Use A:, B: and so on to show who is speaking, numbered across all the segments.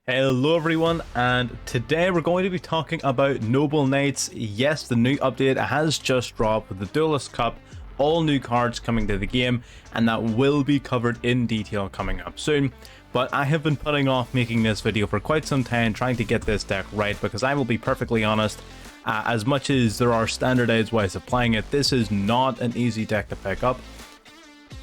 A: Hello everyone, and today we're going to be talking about Noble Knights. Yes, the new update has just dropped with the Duelist Cup, all new cards coming to the game, and that will be covered in detail coming up soon. But I have been putting off making this video for quite some time, trying to get this deck right, because I will be perfectly honest, as much as there are standardized ways of playing it, this is not an easy deck to pick up.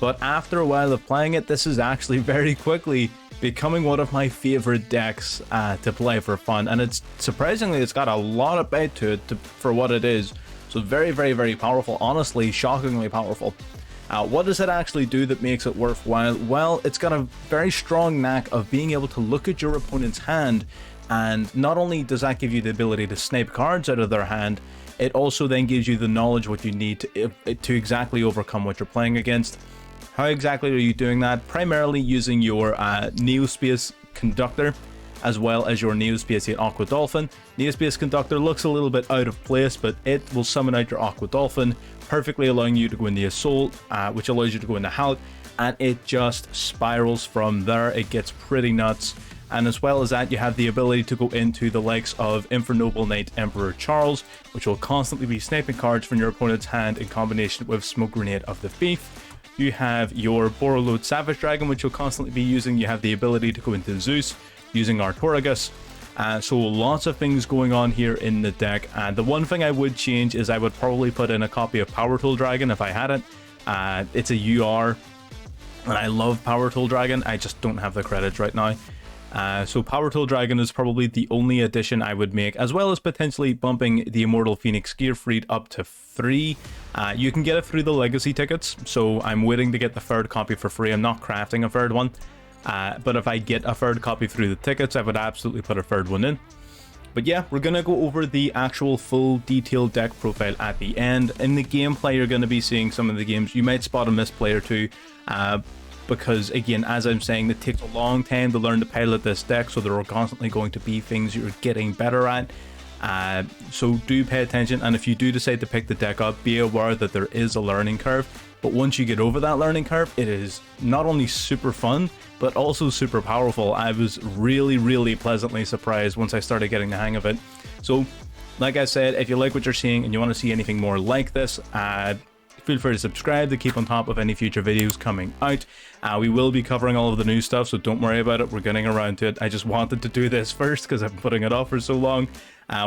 A: But after a while of playing it, this is actually very quickly becoming one of my favorite decks to play for fun, and it's surprisingly, it's got a lot of bite to it for what it is. So very powerful, honestly shockingly powerful. What does it actually do that makes it worthwhile? Well, it's got a very strong knack of being able to look at your opponent's hand, and not only does that give you the ability to snipe cards out of their hand, it also then gives you the knowledge what you need to exactly overcome what you're playing against. How exactly are you doing that? Primarily using your Neospace Conductor, as well as your Neospace Aqua Dolphin. Neospace Conductor looks a little bit out of place, but it will summon out your Aqua Dolphin, perfectly allowing you to go into Assault, which allows you to go into Hulk, and it just spirals from there. It gets pretty nuts. And as well as that, you have the ability to go into the likes of Noble Knight Emperor Charles, which will constantly be sniping cards from your opponent's hand in combination with Smoke Grenade of the Thief. You have your Borreload Savage Dragon, which you'll constantly be using. You have the ability to go into Zeus using Artorigus. So lots of things going on here in the deck. The one thing I would change is I would probably put in a copy of Power Tool Dragon if I had it. It's a UR, and I love Power Tool Dragon. I just don't have the credits right now. So Power Tool Dragon is probably the only addition I would make, as well as potentially bumping the Immortal Phoenix Gearfried up to 3. You can get it through the legacy tickets, so I'm waiting to get the third copy for free. I'm not crafting a third one, but if I get a third copy through the tickets, I would absolutely put a third one in. But yeah, we're going to go over the actual full detailed deck profile at the end. In the gameplay, you're going to be seeing some of the games. You might spot a misplay or two, because again, as I'm saying, it takes a long time to learn to pilot this deck, so there are constantly going to be things you're getting better at. So do pay attention, and if you do decide to pick the deck up, be aware that there is a learning curve. But once you get over that learning curve, it is not only super fun, but also super powerful. I was really pleasantly surprised once I started getting the hang of it. So like I said, if you like what you're seeing and you want to see anything more like this, feel free to subscribe to keep on top of any future videos coming out. We will be covering all of the new stuff, so don't worry about it. We're getting around to it. I just wanted to do this first because I've been putting it off for so long.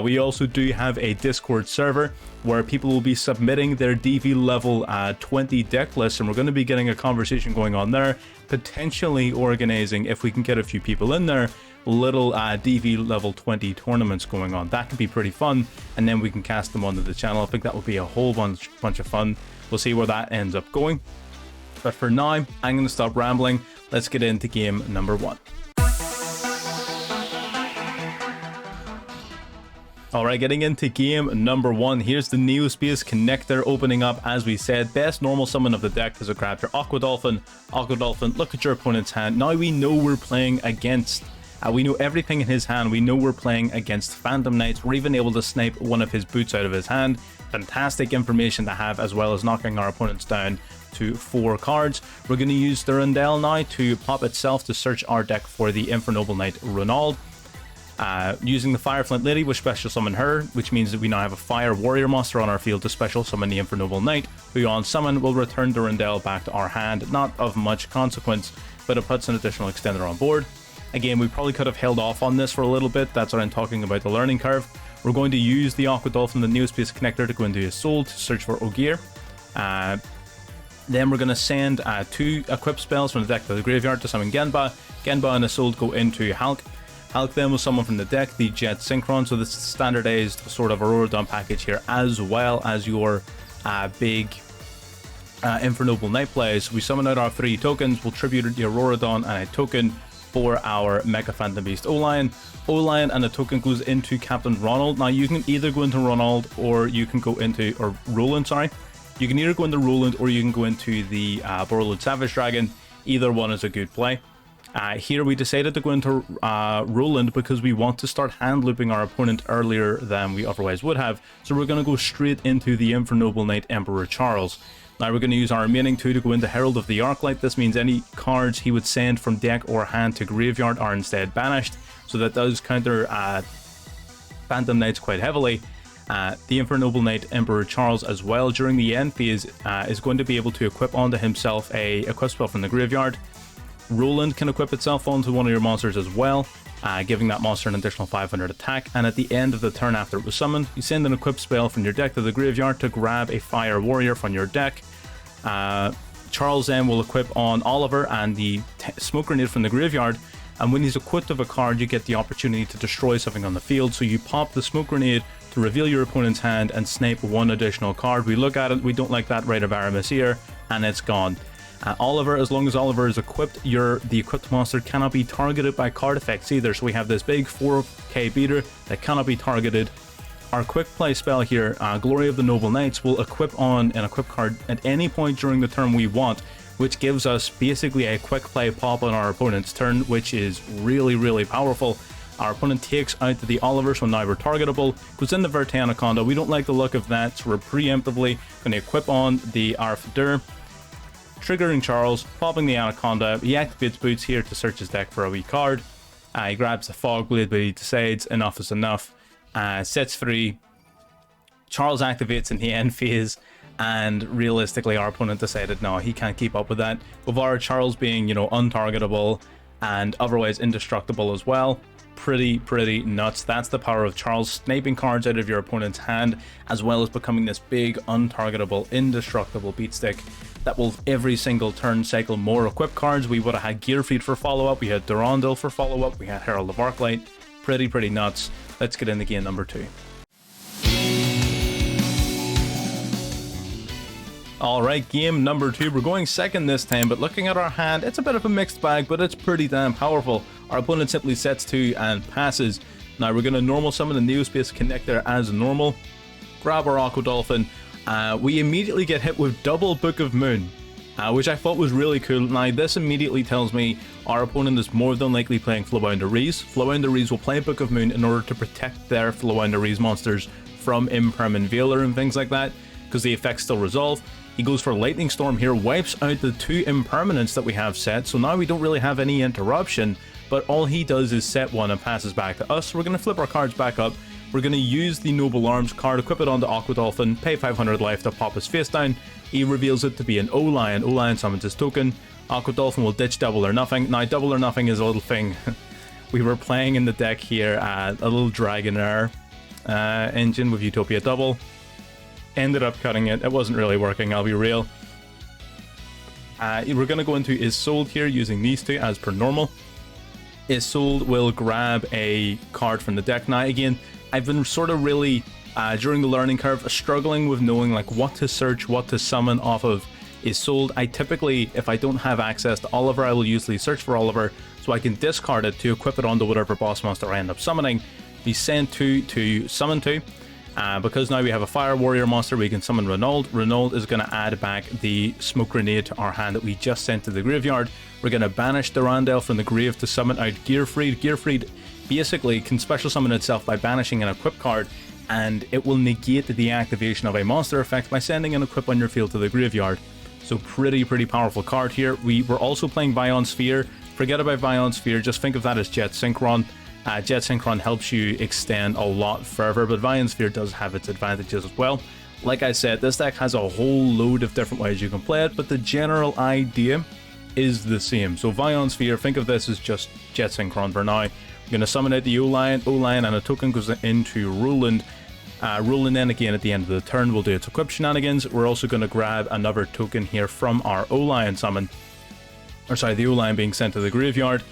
A: We also do have a Discord server where people will be submitting their DV level 20 deck lists, and we're going to be getting a conversation going on there, potentially organizing, if we can get a few people in there, little DV level 20 tournaments going on. That could be pretty fun, and then we can cast them onto the channel. I think that would be a whole bunch of fun. We'll see where that ends up going. But for now, I'm going to stop rambling. Let's get into game number 1. Alright, getting into game number 1. Here's the Neospace Connector opening up. As we said, best normal summon of the deck is a grab your Aqua Dolphin. Aqua Dolphin, look at your opponent's hand. Now we know we're playing against... we know everything in his hand. We know we're playing against Phantom Knights. We're even able to snipe one of his boots out of his hand. Fantastic information to have, as well as knocking our opponents down to 4 cards. We're going to use the Rundell now to pop itself to search our deck for the Noble Knight Ronald. Using the Fireflint Lady, we special summon her, which means that we now have a Fire Warrior monster on our field to special summon the Noble Knight, who on summon will return the Rundell back to our hand. Not of much consequence, but it puts an additional extender on board. Again, we probably could have held off on this for a little bit. That's what I'm talking about, the learning curve. We're going to use the Aqua Dolphin, the Neospace Connector, to go into his soul to search for Ogier. Then we're going to send 2 equip spells from the deck to the graveyard to summon Genba. Genba and Assault go into Hulk. Hulk then will summon from the deck the Jet Synchron, so this is standardized sort of Aurora Dawn package here, as well as your big Noble Knight plays. We summon out our 3 tokens. We'll tribute the Aurora Dawn and a token for our Mega Phantom Beast O-Lion. O-Lion and a token goes into Captain Ronald. Now you can either go into Ronald or you can go into, or Roland, sorry. You can either go into Roland or you can go into the Borreload Savage Dragon. Either one is a good play. Here we decided to go into Roland because we want to start hand looping our opponent earlier than we otherwise would have. So we're going to go straight into the Noble Knight Emperor Charles. Now we're going to use our remaining 2 to go into Herald of the Arclight. This means any cards he would send from deck or hand to graveyard are instead banished. so that does counter Phantom Knights quite heavily. The Infernoble Knight Emperor Charles as well during the end phase is going to be able to equip onto himself a equip spell from the graveyard. Roland can equip itself onto one of your monsters as well, giving that monster an additional 500 attack, and at the end of the turn after it was summoned, you send an equip spell from your deck to the graveyard to grab a Fire Warrior from your deck. Charles then will equip on Oliver and the Smoke Grenade from the graveyard, and when he's equipped of a card, you get the opportunity to destroy something on the field, so you pop the Smoke Grenade to reveal your opponent's hand and snipe one additional card. We look at it, we don't like that, Rite of Aramis here, and it's gone. Oliver, as long as Oliver is equipped, the equipped monster cannot be targeted by card effects either, so we have this big 4k beater that cannot be targeted. Our quick play spell here, Glory of the Noble Knights, will equip on an equip card at any point during the turn we want, which gives us basically a quick play pop on our opponent's turn, which is really, really powerful. Our opponent takes out the Oliver, so now we're targetable. Goes in the Verte Anaconda. We don't like the look of that, so we're preemptively going to equip on the Arfadur, triggering Charles, popping the Anaconda. He activates Boots here to search his deck for a wee card. He grabs the Fog Blade, but he decides enough is enough. Sets free. Charles activates in the end phase, and realistically our opponent decided no, he can't keep up with that. With our Charles being, untargetable and otherwise indestructible as well. Pretty nuts. That's the power of Charles, sniping cards out of your opponent's hand, as well as becoming this big, untargetable, indestructible beatstick that will every single turn cycle more equipped cards. We would have had Gearfried for follow-up, we had Durandal for follow-up, we had Herald of Arclight. Pretty nuts. Let's get into game number 2. Alright, game number 2. We're going second this time, but looking at our hand, it's a bit of a mixed bag, but it's pretty damn powerful. Our opponent simply sets 2 and passes. Now we're going to normal summon the Neospace Connector as normal. Grab our Aqua Dolphin. We immediately get hit with double Book of Moon, which I thought was really cool. Now this immediately tells me our opponent is more than likely playing Flowandereeze. Flowandereeze will play Book of Moon in order to protect their Flowandereeze monsters from Impermanent Veiler and things like that, because the effects still resolve. He goes for Lightning Storm here, wipes out the 2 impermanents that we have set, so now we don't really have any interruption, but all he does is set 1 and passes back to us. We're going to flip our cards back up. We're going to use the Noble Arms card, equip it onto Aqua Dolphin, pay 500 life to pop his face down. He reveals it to be an O-Lion. O-Lion summons his token. Aqua Dolphin will ditch Double or Nothing. Now, Double or Nothing is a little thing. We were playing in the deck here, a little Dragonair engine with Utopia Double. Ended up cutting it. It wasn't really working, I'll be real. We're going to go into Isolde here using these 2 as per normal. Isolde will grab a card from the deck. Now again, I've been sort of really, during the learning curve, struggling with knowing like what to search, what to summon off of Isolde. I typically, if I don't have access to Oliver, I will usually search for Oliver so I can discard it to equip it onto whatever boss monster I end up summoning. We send 2 to summon 2. Because now we have a Fire Warrior monster, we can summon Renauld. Renauld is going to add back the Smoke Grenade to our hand that we just sent to the graveyard. We're going to banish Durandal from the grave to summon out Gearfried. Gearfried basically can special summon itself by banishing an equip card, and it will negate the activation of a monster effect by sending an equip on your field to the graveyard. So pretty powerful card here. We were also playing Vion Sphere. Forget about Vion Sphere, just think of that as Jet Synchron. Jet Synchron helps you extend a lot further, but Vion Sphere does have its advantages as well. Like I said, this deck has a whole load of different ways you can play it, but the general idea is the same. So Vion Sphere, think of this as just Jet Synchron for now. We're going to summon out the O-Lion, and a token goes into Roland. Roland then again at the end of the turn will do its equip shenanigans. We're also going to grab another token here from our O-Lion summon. Or sorry, the O-Lion being sent to the graveyard.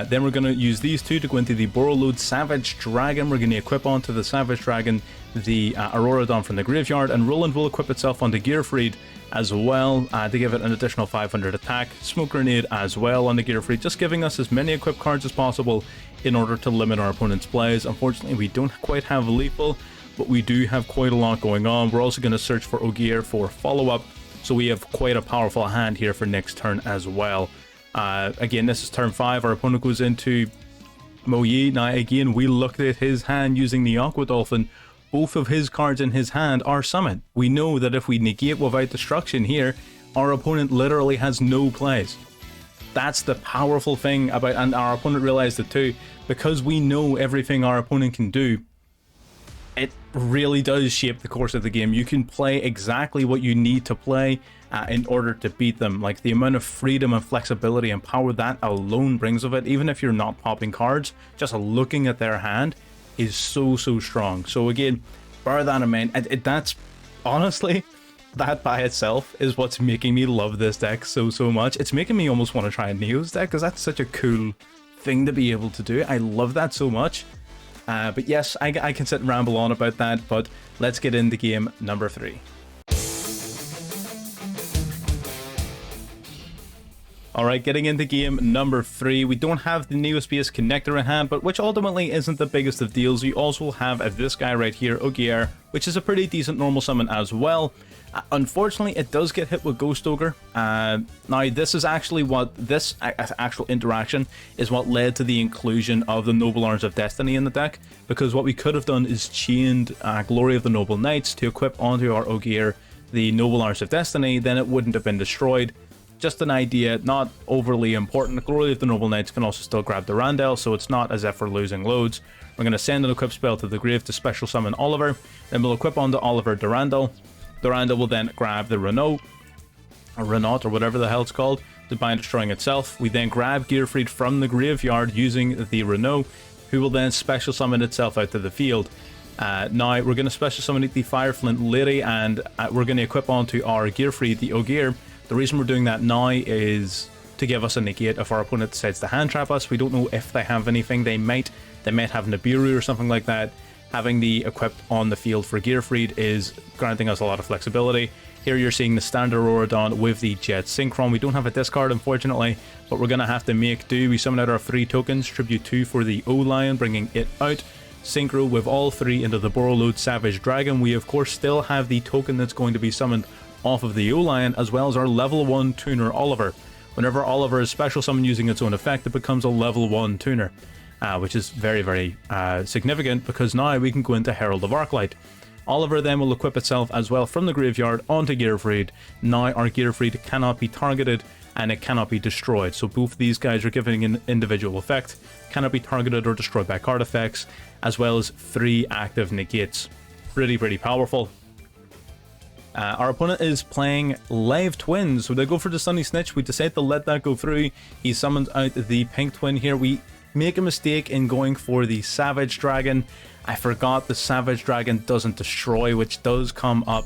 A: Then we're going to use these 2 to go into the Borreload Savage Dragon. We're going to equip onto the Savage Dragon the Auroradon from the graveyard, and Roland will equip itself onto Gearfried as well to give it an additional 500 attack. Smoke Grenade as well on the Gearfried, just giving us as many equipped cards as possible in order to limit our opponent's plays. Unfortunately, we don't quite have lethal, but we do have quite a lot going on. We're also going to search for Ogier for follow-up, so we have quite a powerful hand here for next turn as well. Again, this is turn 5. Our opponent goes into Moyi. Now again, we looked at his hand using the Aqua Dolphin. Both of his cards in his hand are summoned. We know that if we negate without destruction here, our opponent literally has no plays. That's the powerful thing about, and our opponent realized it too, because we know everything our opponent can do. It really does shape the course of the game. You can play exactly what you need to play in order to beat them. Like, the amount of freedom and flexibility and power that alone brings of it, even if you're not popping cards, just looking at their hand is so strong. So again, bear that in mind. That's honestly, that by itself is what's making me love this deck so much. It's making me almost want to try a Neo's deck, because that's such a cool thing to be able to do. I love that so much. But yes, I can sit and ramble on about that, but let's get into game number 3. Alright, getting into game number 3, we don't have the Neospace connector in hand, but which ultimately isn't the biggest of deals. You also have this guy right here, Ogier, which is a pretty decent normal summon as well. Unfortunately, it does get hit with Ghost Ogre. Now, this is actually what, this actual interaction is what led to the inclusion of the Noble Arms of Destiny in the deck, because what we could have done is chained Glory of the Noble Knights to equip onto our Ogier the Noble Arms of Destiny, then it wouldn't have been destroyed. Just an idea, not overly important. Glory of the Noble Knights can also still grab Durandal, so it's not as if we're losing loads. We're going to send an equip spell to the grave to special summon Oliver, then we'll equip onto Oliver Durandal. Durandal will then grab the Renault, or whatever the hell it's called, by destroying itself. We then grab Gearfried from the graveyard using the Renault, who will then special summon itself out to the field. Now, we're going to special summon the Fireflint Lady, and we're going to equip onto our Gearfried, the Ogier. The reason we're doing that now is to give us a negate if our opponent decides to hand trap us. We don't know if they have anything. They might have Nibiru or something like that. Having the equipped on the field for Gearfried is granting us a lot of flexibility. Here you're seeing the standard Aurodon with the Jet Synchron. We don't have a discard, unfortunately, but we're going to have to make do. We summon out our 3 tokens, tribute 2 for the O-Lion, bringing it out. Synchro with all 3 into the Borreload Savage Dragon. We of course still have the token that's going to be summoned off of the O-Lion, as well as our level 1 tuner Oliver. Whenever Oliver is special summoned using its own effect, it becomes a level 1 tuner. Which is very significant, because now we can go into Herald of Arclight. Oliver then will equip itself as well from the graveyard onto Gearfried. Now our Gearfried cannot be targeted and it cannot be destroyed. So both of these guys are giving an individual effect, cannot be targeted or destroyed by card effects, as well as 3 active negates. Pretty powerful. Our opponent is playing Live Twins, so they go for the Sunny Snitch. We decide to let that go through. He summons out the Pink Twin here. We make a mistake in going for the Savage Dragon. I forgot the Savage Dragon doesn't destroy, which does come up.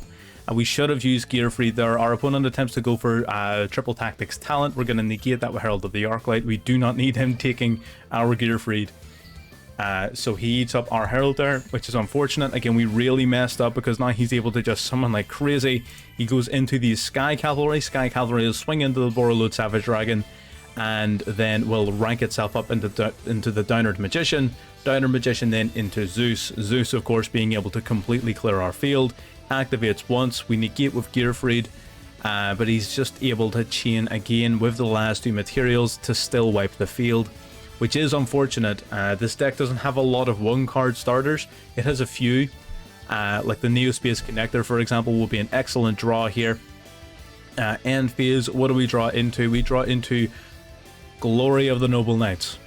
A: We should have used Gearfried there. Our opponent attempts to go for Triple Tactics Talent. We're going to negate that with Herald of the Arclight. We do not need him taking our Gearfried. So he eats up our Herald there, which is unfortunate. Again, we really messed up, because now he's able to just summon like crazy. He goes into the Sky Cavalry. Sky Cavalry will swing into the Borreload Savage Dragon, and then will rank itself up into the Downward Magician. Downward Magician then into Zeus. Zeus, of course, being able to completely clear our field. Activates once. We negate with Gearfried, but he's just able to chain again with the last 2 materials to still wipe the field, which is unfortunate. This deck doesn't have a lot of 1-card starters. It has a few, like the Neospace connector, for example, will be an excellent draw here. End phase, what do we draw into? We draw into Glory of the Noble Knights,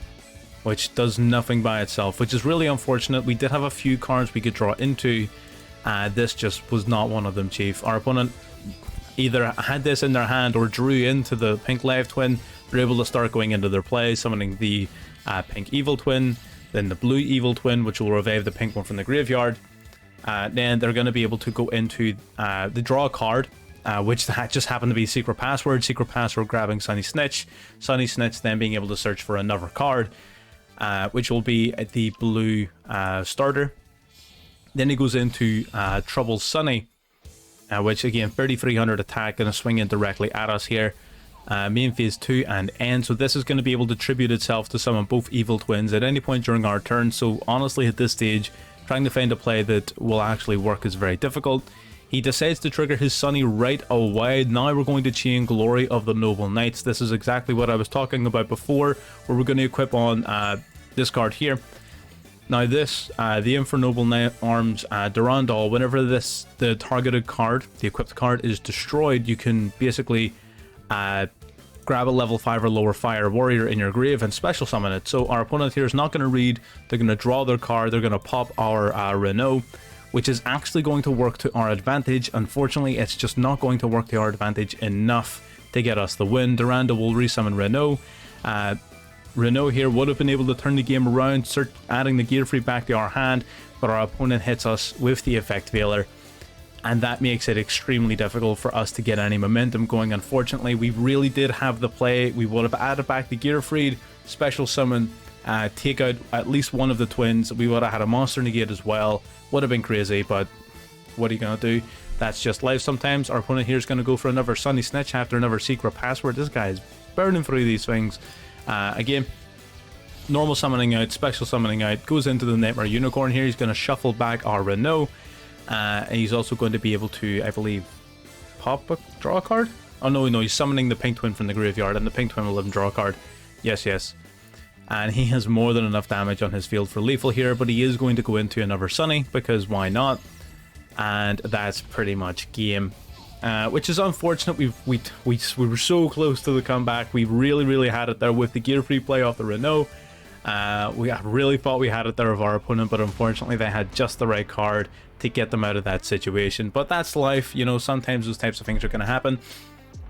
A: which does nothing by itself, which is really unfortunate. We did have a few cards we could draw into. This just was not one of them, Chief. Our opponent either had this in their hand or drew into the Pink Live Twin. They're able to start going into their play, summoning the Pink Evil Twin, then the Blue Evil Twin, which will revive the pink one from the graveyard. Then they're going to be able to go into the draw card, which just happened to be Secret Password. Secret Password grabbing Sunny Snitch. Sunny Snitch then being able to search for another card, which will be the blue starter. Then he goes into Trouble Sunny, which again, 3300 attack, going to swing in directly at us here. Main phase 2 and end. So this is going to be able to tribute itself to summon both Evil Twins at any point during our turn. So honestly, at this stage, trying to find a play that will actually work is very difficult. He decides to trigger his Sunny right away. Now we're going to chain Glory of the Noble Knights. This is exactly what I was talking about before, where we're going to equip on this card here. Now this, the Infernoble Arms Durandal, whenever the targeted card, the equipped card, is destroyed, you can basically grab a level 5 or lower fire warrior in your grave and special summon it. So our opponent here is not going to read, they're going to draw their card, they're going to pop our Renault, which is actually going to work to our advantage. Unfortunately, it's just not going to work to our advantage enough to get us the win. Duranda will resummon Renault. Renault here would have been able to turn the game around, adding the gear free back to our hand, but our opponent hits us with the effect veiler, and that makes it extremely difficult for us to get any momentum going. Unfortunately, we really did have the play. We would have added back the gear freed, special summon, take out at least one of the twins. We would have had a monster negate as well. Would have been crazy, but what are you going to do? That's just life sometimes. Our opponent here is going to go for another Sunny Snitch after another secret password. This guy is burning through these things. Again, normal summoning out, special summoning out, goes into the Nightmare Unicorn here. He's going to shuffle back our Renault. And he's also going to be able to, I believe, draw a card? Oh no, he's summoning the Pink Twin from the graveyard, and the Pink Twin will let him draw a card. Yes. And he has more than enough damage on his field for lethal here, but he is going to go into another Sunny, because why not? And that's pretty much game. Which is unfortunate. We were so close to the comeback. We really had it there with the gear free play off the Renault. We really thought we had it there of our opponent, but unfortunately they had just the right card to get them out of that situation. But that's life, you know, sometimes those types of things are going to happen.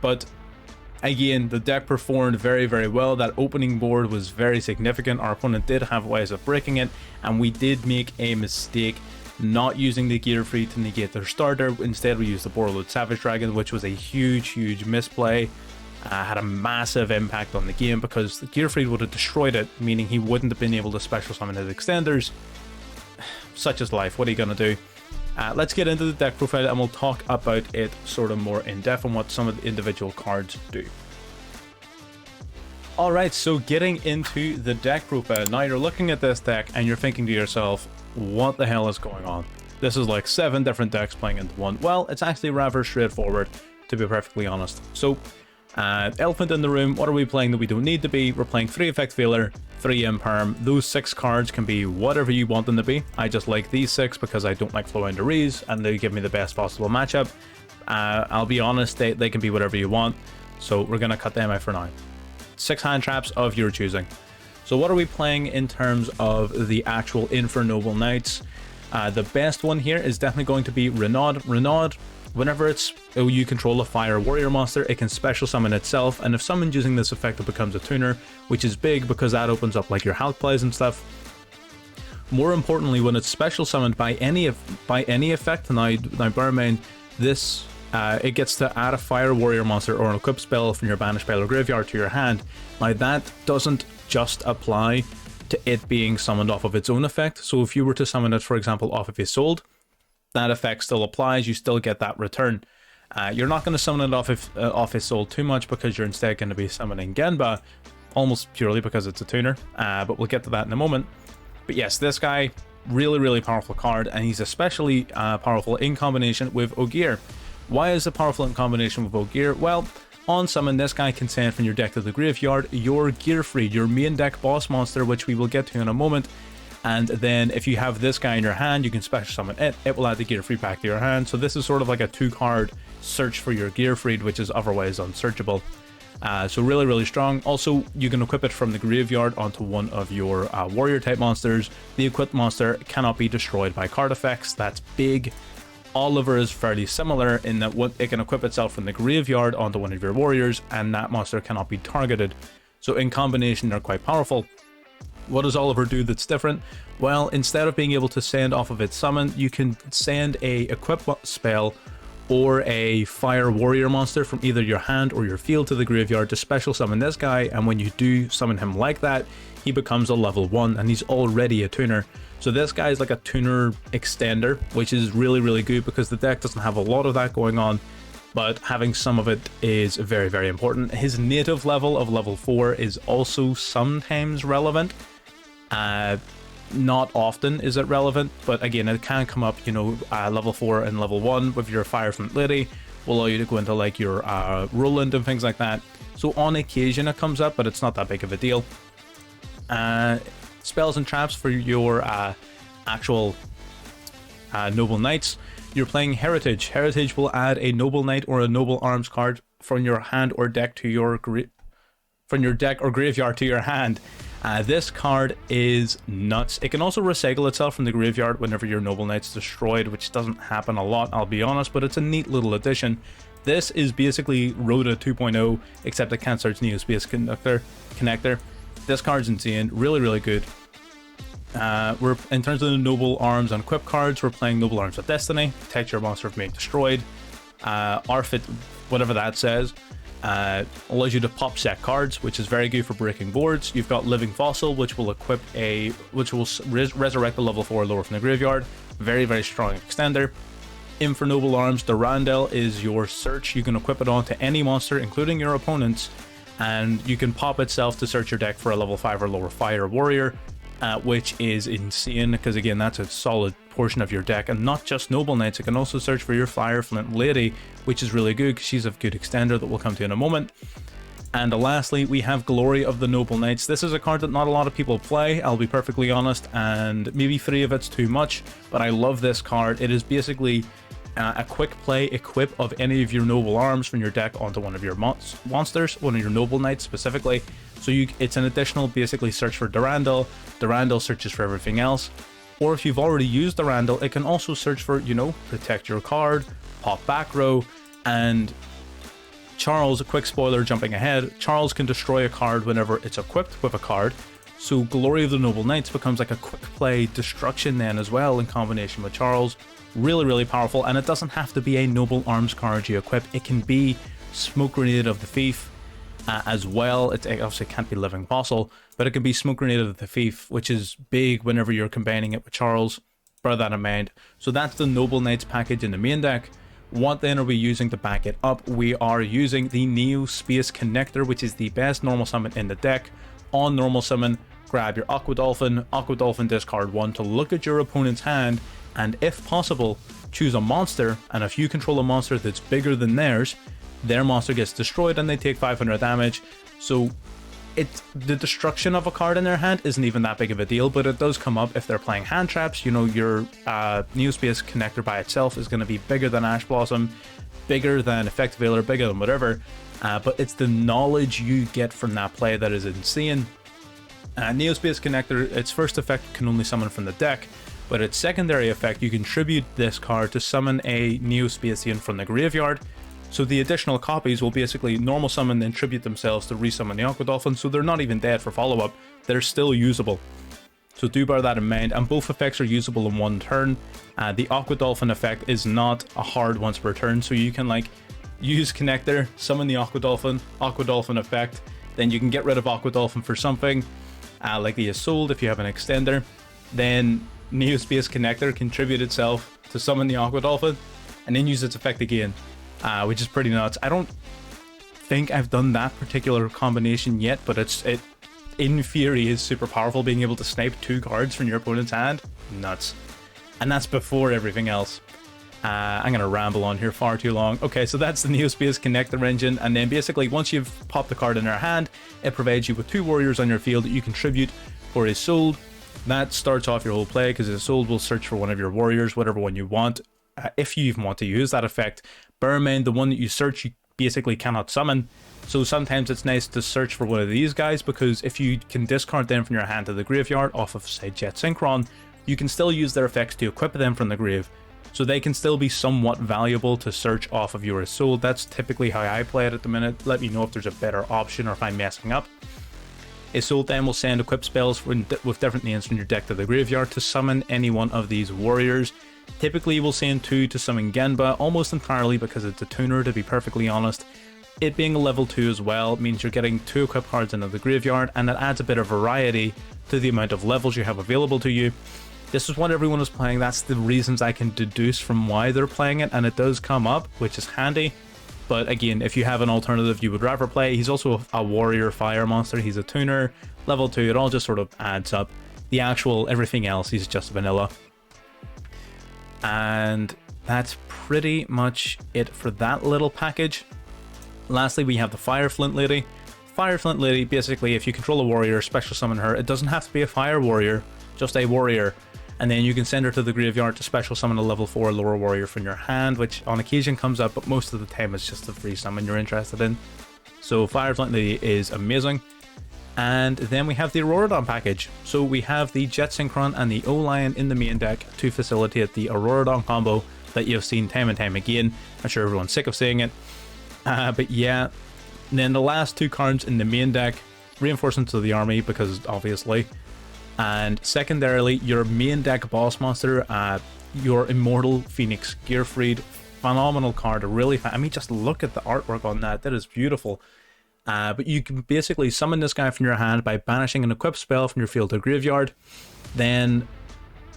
A: But again, the deck performed very well. That opening board was very significant. Our opponent did have ways of breaking it, and we did make a mistake not using the gear free to negate their starter. Instead, we used the Borreload Savage Dragon, which was a huge misplay. Had a massive impact on the game because the gear free would have destroyed it, meaning he wouldn't have been able to special summon his extenders. Such is life. What are you gonna do? Let's get into the deck profile and we'll talk about it sort of more in depth and what some of the individual cards do. Alright, so getting into the deck profile. Now you're looking at this deck and you're thinking to yourself, what the hell is going on? This is like 7 different decks playing into one. Well, it's actually rather straightforward, to be perfectly honest. So, elephant in the room, what are we playing that we don't need to be? We're playing 3 Effect Veiler, 3 Imperm. Those 6 cards can be whatever you want them to be. I just like these 6 because I don't like Flowandereeze, and they give me the best possible matchup. I'll be honest, they can be whatever you want, so we're going to cut them out for now. 6 hand traps of your choosing. So what are we playing in terms of the actual Infernoble Knights? The best one here is definitely going to be Renaud. Renaud, whenever you control a fire warrior monster, it can special summon itself, and if summoned using this effect, it becomes a tuner, which is big because that opens up like your health plays and stuff. More importantly, when it's special summoned by any effect, now bear in mind this, it gets to add a fire warrior monster or an equipped spell from your banished pile or graveyard to your hand. Now that doesn't just apply to it being summoned off of its own effect. So if you were to summon it, for example, off of Isolde, that effect still applies. You still get that return. You're not going to summon it off Isolde too much because you're instead going to be summoning Genba, almost purely because it's a tuner. But we'll get to that in a moment. But yes, this guy, really powerful card, and he's especially powerful in combination with Ogier. Why is it powerful in combination with Ogier? Well, on summon, this guy can send from your deck to the graveyard your gear free, your main deck boss monster, which we will get to in a moment. And then if you have this guy in your hand, you can special summon it. It will add the gear free back to your hand. So this is sort of like a 2-card search for your gear freed, which is otherwise unsearchable. So really strong. Also, you can equip it from the graveyard onto one of your warrior type monsters. The equipped monster cannot be destroyed by card effects. That's big. Oliver is fairly similar in that it can equip itself from the graveyard onto one of your warriors, and that monster cannot be targeted. So in combination, they're quite powerful. What does Oliver do that's different? Well, instead of being able to send off of its summon, you can send a equip spell or a fire warrior monster from either your hand or your field to the graveyard to special summon this guy, and when you do summon him like that, he becomes a level 1 and he's already a tuner. So this guy is like a tuner extender, which is really good because the deck doesn't have a lot of that going on, but having some of it is very important. His native level of level 4 is also sometimes relevant. Not often is it relevant, but again, it can come up, you know, level 4 and level 1 with your Fireflint Lady will allow you to go into like your Roland and things like that. So on occasion it comes up, but it's not that big of a deal. Spells and traps for your actual Noble Knights. You're playing Heritage. Heritage will add a Noble Knight or a Noble Arms card from your hand or deck to your from your deck or graveyard to your hand. This card is nuts. It can also recycle itself from the graveyard whenever your Noble Knight's destroyed, which doesn't happen a lot, I'll be honest, but it's a neat little addition. This is basically Rhoda 2.0, except it can't search Neospace Connector. This card's insane, really, really good. We're in terms of the Noble Arms and Equip cards, we're playing Noble Arms of Destiny, protect your monster from being destroyed. Arfit, whatever that says, allows you to pop set cards, which is very good for breaking boards. You've got Living Fossil, which will resurrect a level 4 lower from the graveyard. Very, very strong extender. In for Noble Arms, Durandal is your search. You can equip it onto any monster, including your opponents, and you can pop itself to search your deck for a level 5 or lower fire warrior, which is insane, because again, that's a solid portion of your deck. And not just Noble Knights, it can also search for your Fire Flint Lady, which is really good because she's a good extender that we'll come to in a moment. And lastly, we have Glory of the Noble Knights. This is a card that not a lot of people play, I'll be perfectly honest, and maybe 3 of it's too much, but I love this card. It is basically a quick play equip of any of your Noble Arms from your deck onto one of your monsters, one of your Noble Knights specifically. So it's an additional basically search for Durandal. Durandal searches for everything else. Or if you've already used Durandal, it can also search for, you know, protect your card, pop back row, and Charles, a quick spoiler jumping ahead, Charles can destroy a card whenever it's equipped with a card. So Glory of the Noble Knights becomes like a quick play destruction then as well in combination with Charles. Really, really powerful, and it doesn't have to be a Noble Arms card you equip. It can be Smoke Grenade of the Thief as well. It obviously can't be Living Fossil, but it can be Smoke Grenade of the Thief, which is big whenever you're combining it with Charles. Bear that in mind. So that's the Noble Knights package in the main deck. What then are we using to back it up? We are using the Neospace Connector, which is the best normal summon in the deck. On normal summon, grab your Aqua Dolphin discard 1 to look at your opponent's hand, and if possible, choose a monster, and if you control a monster that's bigger than theirs, their monster gets destroyed and they take 500 damage. So the destruction of a card in their hand isn't even that big of a deal, but it does come up if they're playing hand traps. You know, your Neospace Connector by itself is going to be bigger than Ash Blossom, bigger than Effect Veiler, bigger than whatever, but it's the knowledge you get from that play that is insane. Neospace Connector, its first effect can only summon from the deck, but its secondary effect, you can tribute this card to summon a Neospacian from the graveyard. So the additional copies will basically normal summon, then tribute themselves to resummon the Aqua Dolphin, so they're not even dead for follow-up, they're still usable. So do bear that in mind, and both effects are usable in one turn. The Aqua Dolphin effect is not a hard once per turn, so you can like use Connector, summon the Aqua Dolphin effect, then you can get rid of Aqua Dolphin for something, like the Isolde if you have an extender, then Neospace Connector contribute itself to summon the Aqua Dolphin, and then use its effect again, which is pretty nuts. I don't think I've done that particular combination yet, but it in theory is super powerful, being able to snipe 2 cards from your opponent's hand. Nuts. And that's before everything else. I'm going to ramble on here far too long. Okay, so that's the Neospace Connector engine, and then basically once you've popped the card in their hand, it provides you with 2 warriors on your field that you contribute for Isolde. That starts off your whole play, because Isolde will search for one of your warriors, whatever one you want, if you even want to use that effect. Bear in mind, the one that you search, you basically cannot summon, so sometimes it's nice to search for one of these guys, because if you can discard them from your hand to the graveyard off of, say, Jet Synchron, you can still use their effects to equip them from the grave, so they can still be somewhat valuable to search off of your Isolde. That's typically how I play it at the minute. Let me know if there's a better option or if I'm messing up. Isolde then will send equip spells with different names from your deck to the graveyard to summon any one of these warriors. Typically we'll send 2 to summon Genba, almost entirely because it's a tuner, to be perfectly honest. It being a level 2 as well means you're getting 2 equip cards into the graveyard, and it adds a bit of variety to the amount of levels you have available to you. This is what everyone is playing, that's the reasons I can deduce from why they're playing it, and it does come up, which is handy. But again, if you have an alternative you would rather play, he's also a warrior fire monster, he's a tuner, level 2, it all just sort of adds up. The actual everything else, he's just vanilla. And that's pretty much it for that little package. Lastly, we have the Fire Flint Lady. Fire Flint Lady, basically, if you control a warrior, special summon her. It doesn't have to be a fire warrior, just a warrior. And then you can send her to the graveyard to special summon a level 4 lower warrior from your hand, which on occasion comes up, but most of the time it's just a free summon you're interested in. So Firefly is amazing. And then we have the Auroradon package. So we have the Jet Synchron and the O-Lion in the main deck to facilitate the Auroradon combo that you've seen time and time again. I'm sure everyone's sick of saying it. But yeah, and then the last 2 cards in the main deck, Reinforcements of the Army, because obviously. And secondarily, your main deck boss monster, your Immortal Phoenix Gearfried. Phenomenal card, I mean, just look at the artwork on that. That is beautiful. But you can basically summon this guy from your hand by banishing an equipped spell from your field to graveyard. Then,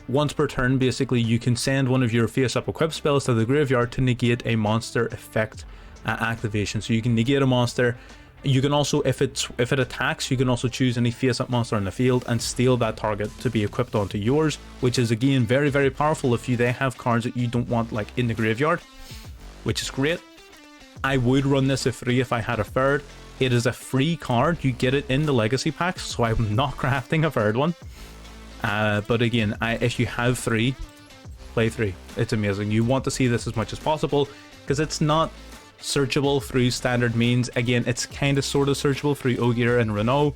A: once per turn, basically, you can send one of your face-up equipped spells to the graveyard to negate a monster effect activation. So you can negate a monster. You can also, if it attacks, you can also choose any face-up monster in the field and steal that target to be equipped onto yours, which is again very, very powerful if they have cards that you don't want like in the graveyard, which is great. I would run this if I had a third. It is a free card, you get it in the legacy packs, so I'm not crafting a third one. But again, if you have 3, play 3. It's amazing. You want to see this as much as possible because it's not searchable through standard means. Again, it's kind of sort of searchable through Ogier and Renault,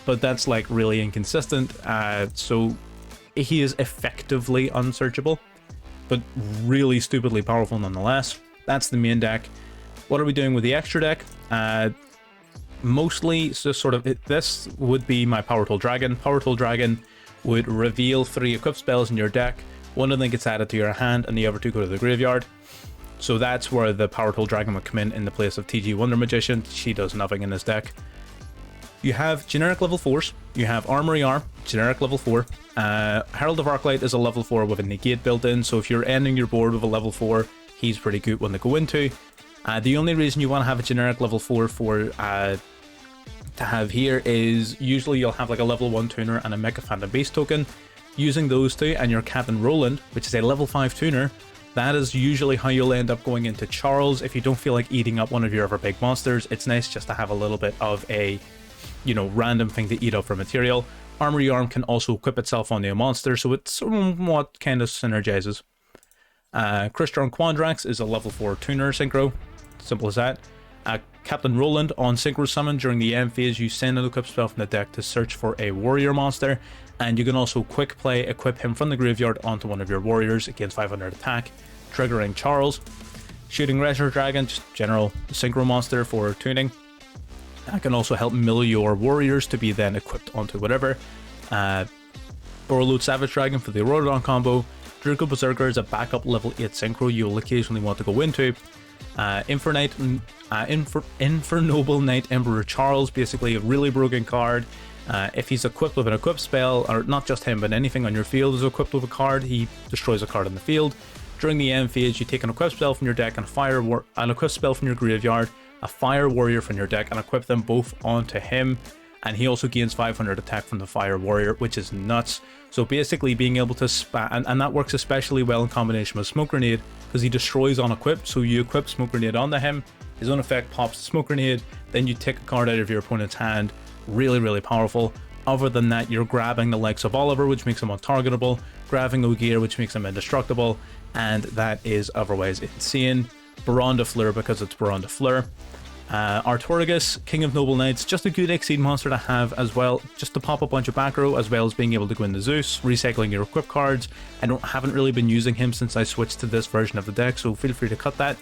A: but that's like really inconsistent. So he is effectively unsearchable, but really stupidly powerful nonetheless. That's the main deck. What are we doing with the extra deck? Mostly, so sort of, this would be my Power Tool Dragon. Power Tool Dragon would reveal 3 equipped spells in your deck. One of them gets added to your hand, and the other 2 go to the graveyard. So that's where the Power Tool Dragon would come in the place of TG Wonder Magician. She does nothing in this deck. You have generic level 4s. You have Armory Arm, generic level 4. Herald of Arclight is a level 4 with a negate built in, so if you're ending your board with a level 4, he's pretty good one to go into. The only reason you want to have a generic level 4 to have here is usually you'll have like a level 1 tuner and a Mecha Phantom Beast token. Using those 2 and your Captain Roland, which is a level 5 tuner, that is usually how you'll end up going into Charles if you don't feel like eating up one of your other big monsters. It's nice just to have a little bit of a, you know, random thing to eat up for material. Armory Arm can also equip itself onto a monster, so it somewhat kind of synergizes. Crystron Quandrax is a level 4 tuner synchro. Simple as that. Captain Roland on synchro summon during the end phase, you send an equipped spell from the deck to search for a warrior monster, and you can also quick play equip him from the graveyard onto one of your warriors against 500 attack, triggering Charles. Shooting Retro Dragon, just general synchro monster for tuning. That can also help mill your warriors to be then equipped onto whatever. Borreload Savage Dragon for the Auroradon combo. Draco Berserker is a backup level 8 synchro you'll occasionally want to go into. Infernoble Knight Emperor Charles, basically a really broken card. If he's equipped with an equipped spell, or not just him, but anything on your field is equipped with a card, he destroys a card on the field. During the end phase, you take an equipped spell from your deck and an equipped spell from your graveyard, a fire warrior from your deck, and equip them both onto him. And he also gains 500 attack from the fire warrior, which is nuts. So basically being able to and that works especially well in combination with Smoke Grenade, because he destroys unequipped, so you equip Smoke Grenade onto him, his own effect pops Smoke Grenade, then you take a card out of your opponent's hand. Really, really powerful. Other than that, you're grabbing the likes of Oliver, which makes him untargetable, grabbing Ogier, which makes him indestructible, and that is otherwise insane. Baron de Fleur, because it's Baron de Fleur. Artorigus, King of Noble Knights, just a good Exceed monster to have as well, just to pop a bunch of back row, as well as being able to go into Zeus, recycling your equip cards. I haven't really been using him since I switched to this version of the deck, so feel free to cut that.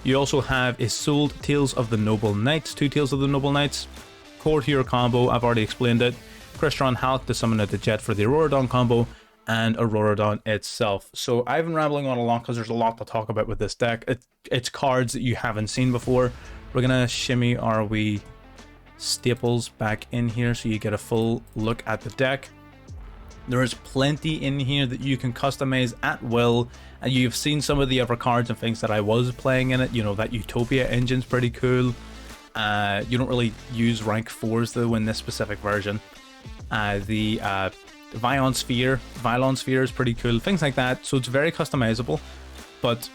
A: You also have Isolde Tales of the Noble Knights, 2 Tales of the Noble Knights. Core to your combo, I've already explained it. Crystron Hulk to summon out the Jet for the Auroradon combo, and Auroradon itself. So I've been rambling on a lot because there's a lot to talk about with this deck. It's cards that you haven't seen before. We're gonna shimmy our wee staples back in here so you get a full look at the deck. There is plenty in here that you can customize at will, and you've seen some of the other cards and things that I was playing in it. You know, that Utopia engine's pretty cool. You don't really use rank 4s though in this specific version. The Violon Sphere is pretty cool, things like that. So it's very customizable, but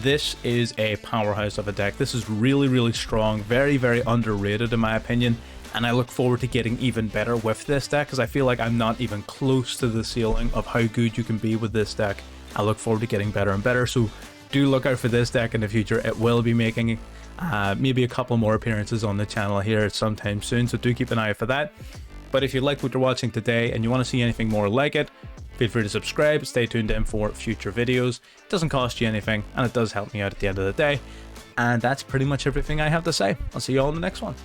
A: this is a powerhouse of a deck. This is really, really strong, very, very underrated in my opinion, and I look forward to getting even better with this deck because I feel like I'm not even close to the ceiling of how good you can be with this deck. I look forward to getting better and better, so do look out for this deck in the future. It will be making maybe a couple more appearances on the channel here sometime soon, so do keep an eye out for that. But if you liked what you're watching today and you want to see anything more like it, feel free to subscribe, stay tuned in for future videos. It doesn't cost you anything, and it does help me out at the end of the day. And that's pretty much everything I have to say. I'll see you all in the next one.